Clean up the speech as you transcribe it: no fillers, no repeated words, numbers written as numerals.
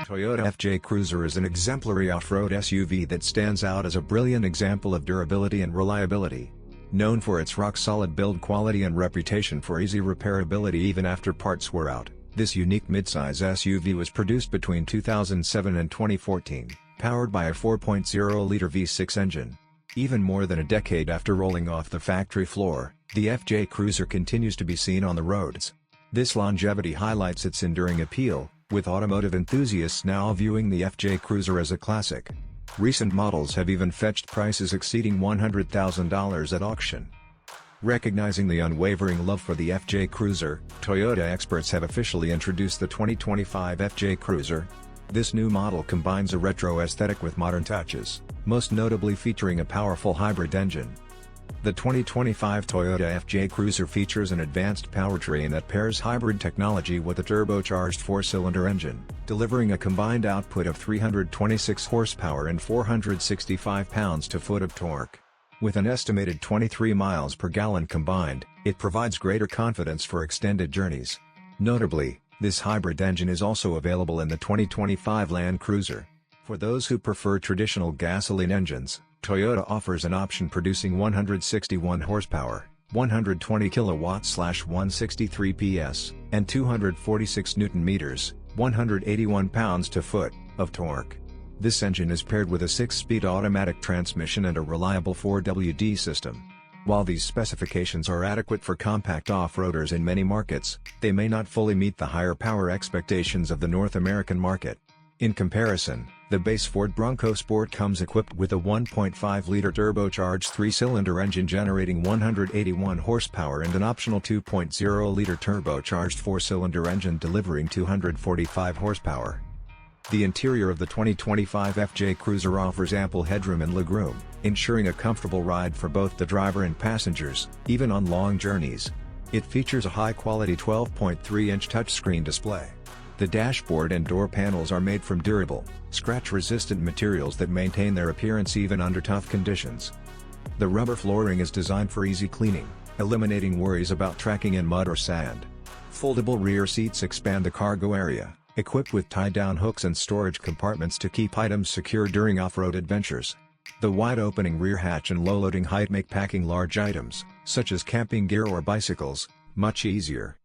Toyota FJ Cruiser is an exemplary off-road SUV that stands out as a brilliant example of durability and reliability. Known for its rock-solid build quality and reputation for easy repairability even after parts wear out, this unique midsize SUV was produced between 2007 and 2014, powered by a 4.0-liter V6 engine. Even more than a decade after rolling off the factory floor, the FJ Cruiser continues to be seen on the roads. This longevity highlights its enduring appeal, with automotive enthusiasts now viewing the FJ Cruiser as a classic. Recent models have even fetched prices exceeding $100,000 at auction. Recognizing the unwavering love for the FJ Cruiser, Toyota experts have officially introduced the 2025 FJ Cruiser. This new model combines a retro aesthetic with modern touches, most notably featuring a powerful hybrid engine. The 2025 Toyota FJ Cruiser features an advanced powertrain that pairs hybrid technology with a turbocharged 4-cylinder engine, delivering a combined output of 326 horsepower and 465 pounds-to-foot of torque. With an estimated 23 miles per gallon combined, it provides greater confidence for extended journeys. Notably, this hybrid engine is also available in the 2025 Land Cruiser. For those who prefer traditional gasoline engines, Toyota offers an option producing 161 horsepower, 120 kilowatts/163 PS, and 246 Nm, 181 pounds-to-foot, of torque. This engine is paired with a 6-speed automatic transmission and a reliable 4WD system. While these specifications are adequate for compact off-roaders in many markets, they may not fully meet the higher power expectations of the North American market. In comparison, the base Ford Bronco Sport comes equipped with a 1.5-liter turbocharged 3-cylinder engine generating 181 horsepower and an optional 2.0-liter turbocharged 4-cylinder engine delivering 245 horsepower. The interior of the 2025 FJ Cruiser offers ample headroom and legroom, ensuring a comfortable ride for both the driver and passengers, even on long journeys. It features a high-quality 12.3-inch touchscreen display. The dashboard and door panels are made from durable, scratch-resistant materials that maintain their appearance even under tough conditions. The rubber flooring is designed for easy cleaning, eliminating worries about tracking in mud or sand. Foldable rear seats expand the cargo area, equipped with tie-down hooks and storage compartments to keep items secure during off-road adventures. The wide-opening rear hatch and low-loading height make packing large items, such as camping gear or bicycles, much easier.